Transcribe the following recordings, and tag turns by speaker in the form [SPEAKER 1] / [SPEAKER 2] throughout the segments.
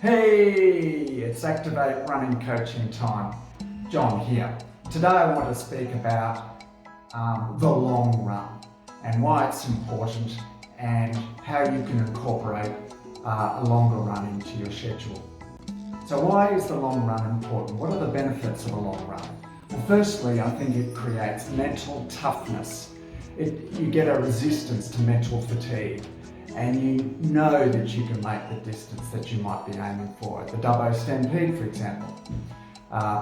[SPEAKER 1] Hey, it's Activate Running Coaching time. John here. Today I want to speak about the long run and why it's important and how you can incorporate a longer run into your schedule. So why is the long run important? What are the benefits of a long run? Well, firstly, I think it creates mental toughness. You get a resistance to mental fatigue, and you know that you can make the distance that you might be aiming for. At the Dubbo Stampede, for example,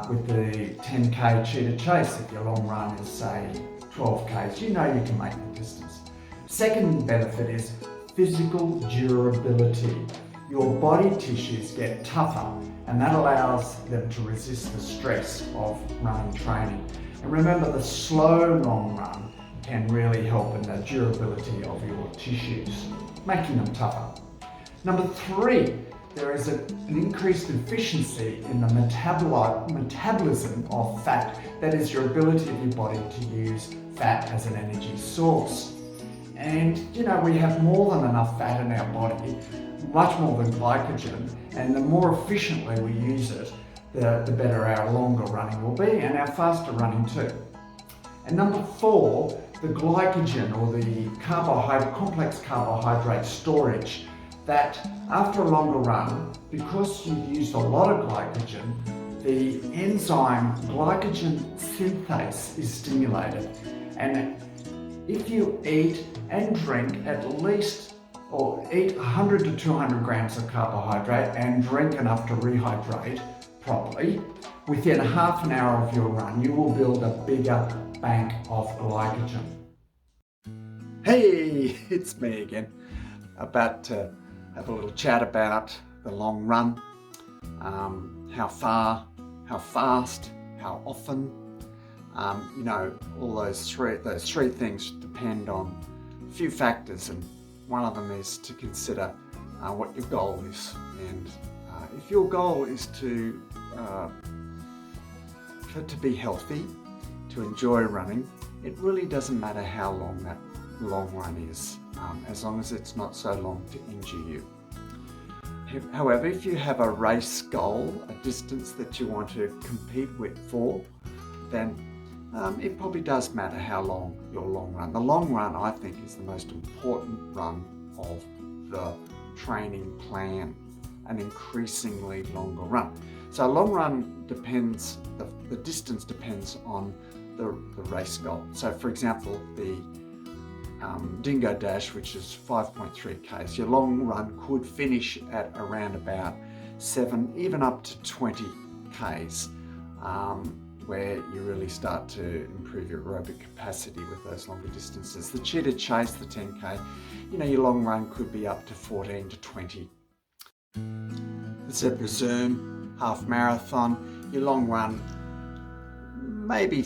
[SPEAKER 1] with the 10k cheetah chase, if your long run is say 12k's, you know you can make the distance. Second benefit is physical durability. Your body tissues get tougher, and that allows them to resist the stress of running training. And remember, the slow long run can really help in the durability of your tissues, making them tougher. Number three, there is an increased efficiency in the metabolism of fat. That is your ability of your body to use fat as an energy source. And you know, we have more than enough fat in our body, much more than glycogen, and the more efficiently we use it, the better our longer running will be, and our faster running too. And number four, the glycogen, or the complex carbohydrate storage, that after a longer run, because you've used a lot of glycogen, the enzyme glycogen synthase is stimulated. And if you eat and drink at least, or eat 100 to 200 grams of carbohydrate and drink enough to rehydrate properly, within half an hour of your run, you will build a bigger bank of glycogen. Hey, it's me again. About to have a little chat about the long run, how far, how fast, how often. You know, all those three things depend on a few factors, and one of them is to consider what your goal is. And if your goal is to be healthy, to enjoy running, it really doesn't matter how long that long run is, as long as it's not so long to injure you. However, if you have a race goal, a distance that you want to compete for, then it probably does matter how long your long run. The long run, I think, is the most important run of the training plan, an increasingly longer run. So a long run depends, the distance depends on the race goal. So for example, the Dingo Dash, which is 5.3 k's, your long run could finish at around about 7, even up to 20 k's, where you really start to improve your aerobic capacity with those longer distances. The Cheetah Chase, the 10k, you know, your long run could be up to 14 to 20. The Zebra Zoom half marathon, your long run maybe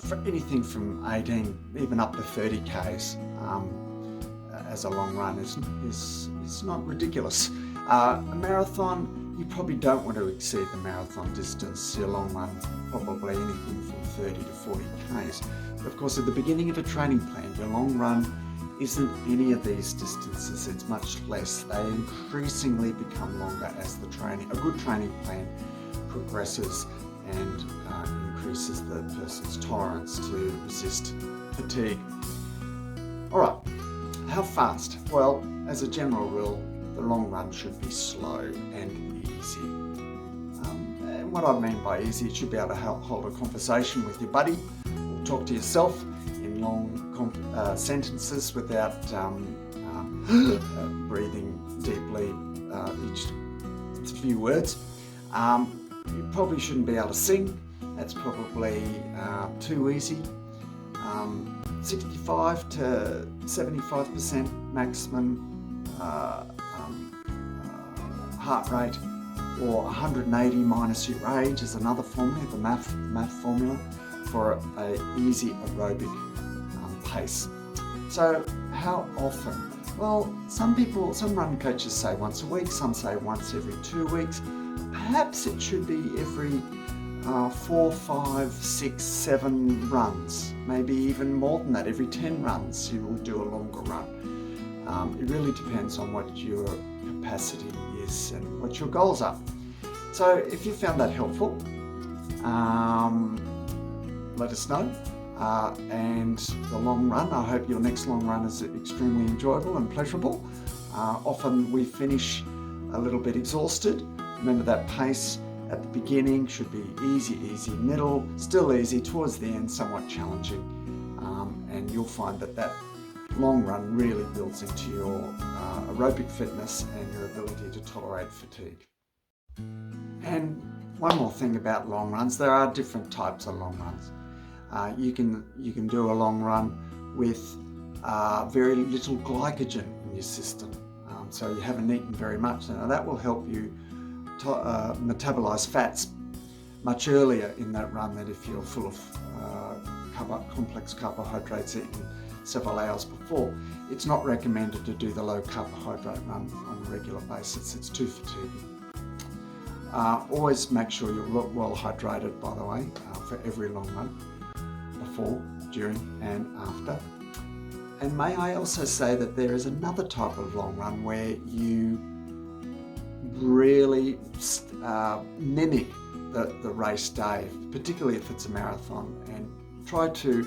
[SPEAKER 1] for anything from 18 even up to 30 k's as a long run is not ridiculous. A marathon, you probably don't want to exceed the marathon distance. Your long run probably anything from 30 to 40 k's. But of course, at the beginning of a training plan, your long run isn't any of these distances, it's much less. They increasingly become longer as a good training plan progresses and increases the person's tolerance to resist fatigue. All right, how fast? Well, as a general rule, the long run should be slow and easy. And what I mean by easy, it should be able to hold a conversation with your buddy, or talk to yourself in long sentences without breathing deeply each few words. You probably shouldn't be able to sing. That's probably too easy. 65 to 75% maximum heart rate, or 180 minus your age is another formula, the math formula for an easy aerobic pace. So how often? Well, some run coaches say once a week, some say once every 2 weeks. Perhaps it should be every 4, 5, 6, 7 runs, maybe even more than that. Every 10 runs you will do a longer run. It really depends on what your capacity is is and what your goals are. So if you found that helpful, let us know. And the long run, I hope your next long run is extremely enjoyable and pleasurable. Often we finish a little bit exhausted. Remember that pace at the beginning should be easy, middle, still easy, towards the end, somewhat challenging. And you'll find that long run really builds into your aerobic fitness and your ability to tolerate fatigue. And one more thing about long runs, there are different types of long runs. You can do a long run with very little glycogen in your system. So you haven't eaten very much. Now that will help you metabolize fats much earlier in that run than if you're full of complex carbohydrates eaten several hours before. It's not recommended to do the low carbohydrate run on a regular basis. It's too fatiguing. Always make sure you're well hydrated, by the way, for every long run, before, during and after. And may I also say that there is another type of long run where you really mimic the race day, particularly if it's a marathon, and try to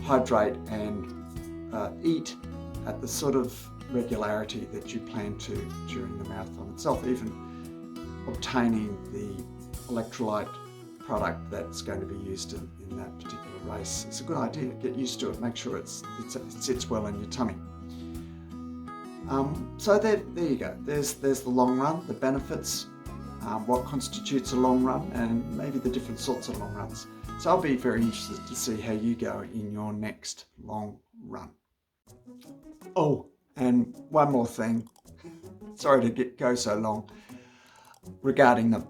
[SPEAKER 1] hydrate and eat at the sort of regularity that you plan to during the marathon itself, even obtaining the electrolyte product that's going to be used in that particular race. It's a good idea. Get used to it. Make sure it sits well in your tummy. So there you go. There's the long run, the benefits, what constitutes a long run, and maybe the different sorts of long runs. So I'll be very interested to see how you go in your next long run. Oh, and one more thing. Sorry to go so long. Regarding the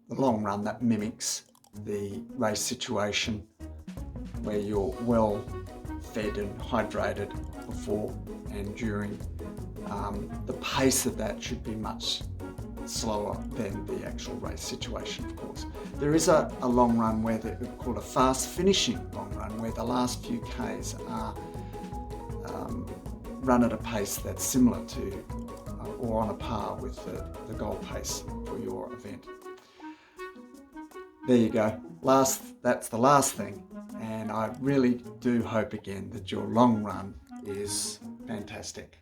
[SPEAKER 1] long run that mimics the race situation, where you're well fed and hydrated before and during, the pace of that should be much slower than the actual race situation, of course. There is a long run where they're called a fast finishing long run, where the last few Ks are run at a pace that's similar to or on a par with the goal pace for your event. There you go. That's the last thing. And I really do hope again that your long run is fantastic.